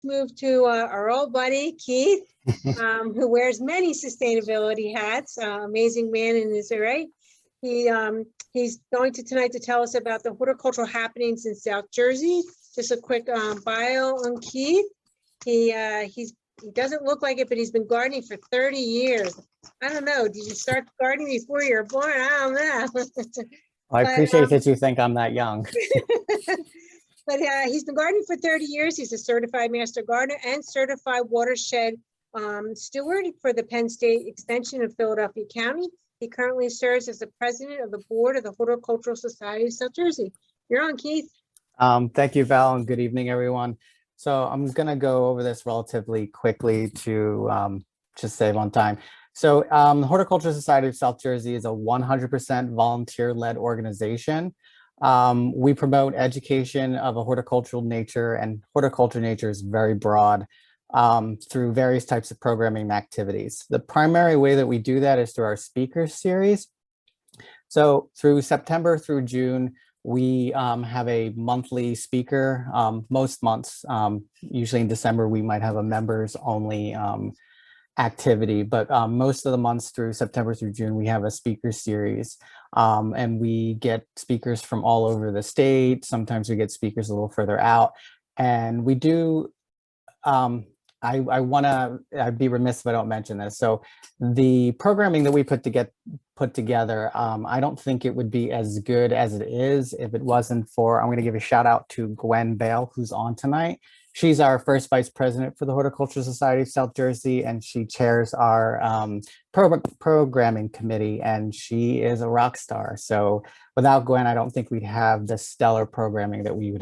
move to our old buddy, Keith, who wears many sustainability hats, amazing man in his array. He's going to tonight to tell us about the horticultural happenings in South Jersey. Just a quick bio on Keith. He doesn't look like it, but he's been gardening for 30 years. I don't know. Did you start gardening before you were born? I don't know. I appreciate that you think I'm that young. But he's been gardening for 30 years. He's a certified master gardener and certified watershed steward for the Penn State Extension of Philadelphia County. He currently serves as the president of the board of the Horticultural Society of South Jersey. You're on, Keith. Thank you, Val, and good evening, everyone. So I'm going to go over this relatively quickly to just save on time. So the Horticultural Society of South Jersey is a 100% volunteer-led organization. We promote education of a horticultural nature, and horticulture nature is very broad through various types of programming and activities. The primary way that we do that is through our speaker series. So through September through June, we have a monthly speaker. Most months, usually in December, we might have a members only activity, but most of the months through September through June, we have a speaker series. And we get speakers from all over the state. Sometimes we get speakers a little further out. And we do, I'd be remiss if I don't mention this. So the programming that we put together, I don't think it would be as good as it is if it wasn't for, I'm going to give a shout out to Gwen Bale, who's on tonight. She's our first vice president for the Horticultural Society of South Jersey, and she chairs our programming committee, and she is a rock star. So without Gwen, I don't think we'd have the stellar programming that we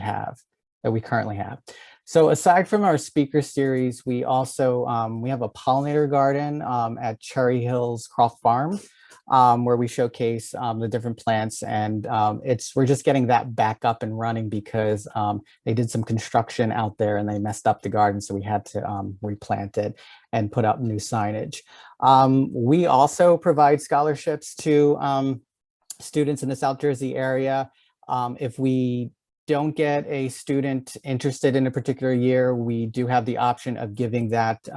currently have. So aside from our speaker series, we also, we have a pollinator garden at Cherry Hills Croft Farm, where we showcase the different plants, and we're just getting that back up and running because they did some construction out there and they messed up the garden, so we had to replant it and put up new signage. We also provide scholarships to students in the South Jersey area. If we don't get a student interested in a particular year, we do have the option of giving that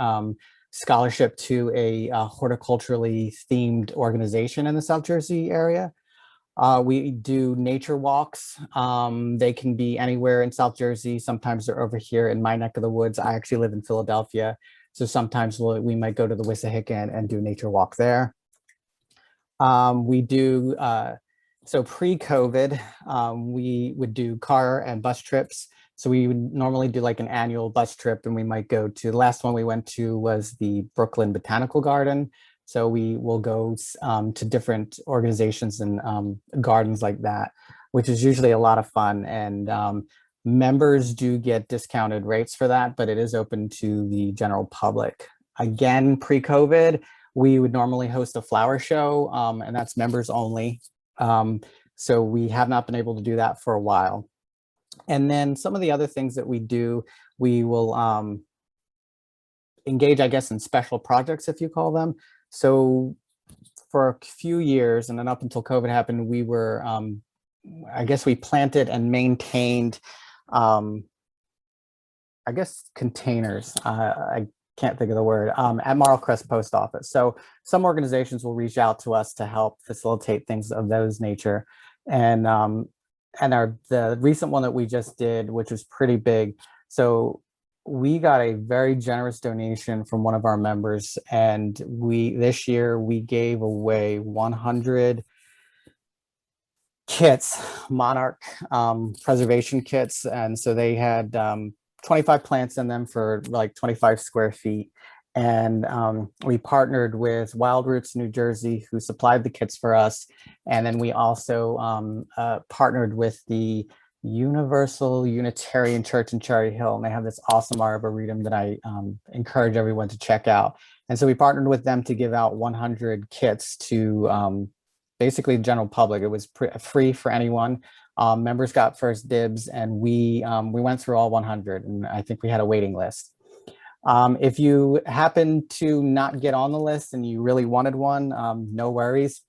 scholarship to a horticulturally themed organization in the South Jersey area. We do nature walks. They can be anywhere in South Jersey. Sometimes they're over here in my neck of the woods. I actually live in Philadelphia. So sometimes we might go to the Wissahickon and do a nature walk there. We do, so pre-COVID, we would do car and bus trips. So we would normally do like an annual bus trip, and we might go to, the last one we went to was the Brooklyn Botanical Garden. So we will go to different organizations and gardens like that, which is usually a lot of fun. And members do get discounted rates for that, but it is open to the general public. Again, pre-COVID, we would normally host a flower show, and that's members only. So we have not been able to do that for a while. And then some of the other things that we do, we will engage, I guess, in special projects, if you call them. So for a few years, and then up until COVID happened, we were, I guess we planted and maintained, I guess, containers. I can't think of the word, at Marl Crest Post Office. So some organizations will reach out to us to help facilitate things of those nature. And the recent one that we just did, which was pretty big. So we got a very generous donation from one of our members, and this year we gave away 100 kits, monarch preservation kits. And so they had 25 plants in them for like 25 square feet. And we partnered with Wild Roots New Jersey, who supplied the kits for us. And then we also partnered with the Universal Unitarian Church in Cherry Hill, and they have this awesome arboretum that I encourage everyone to check out. And so we partnered with them to give out 100 kits to basically the general public. It was free for anyone. Members got first dibs, and we went through all 100, and I think we had a waiting list. If you happen to not get on the list and you really wanted one, no worries.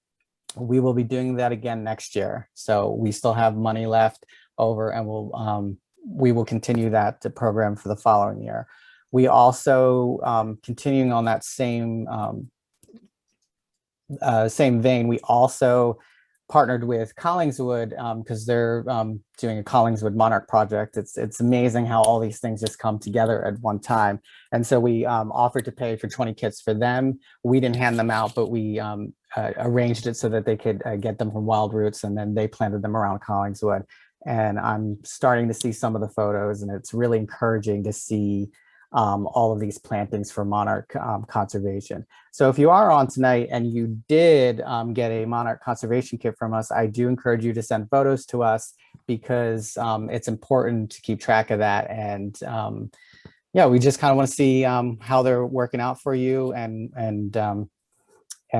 We will be doing that again next year. So we still have money left over, and we will continue that program for the following year. We also, continuing on that same vein, we also partnered with Collingswood because they're doing a Collingswood monarch project. It's amazing how all these things just come together at one time. And so we offered to pay for 20 kits for them. We didn't hand them out, but we arranged it so that they could get them from Wild Roots, and then they planted them around Collingswood. And I'm starting to see some of the photos, and it's really encouraging to see all of these plantings for monarch conservation. So if you are on tonight and you did get a monarch conservation kit from us, I do encourage you to send photos to us, because it's important to keep track of that. And yeah, we just kind of want to see how they're working out for you, and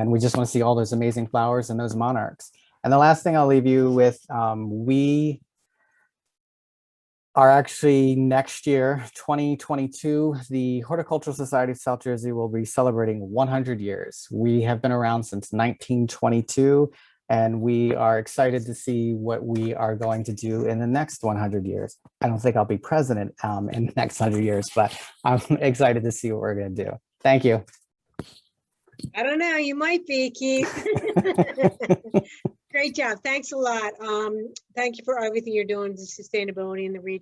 we just want to see all those amazing flowers and those monarchs. And the last thing I'll leave you with, we are actually next year, 2022, the Horticultural Society of South Jersey will be celebrating 100 years. We have been around since 1922, and we are excited to see what we are going to do in the next 100 years. I don't think I'll be president in the next 100 years, but I'm excited to see what we're going to do. Thank you. I don't know, you might be, Keith. Great job. Thanks a lot. Thank you for everything you're doing to sustainability in the region.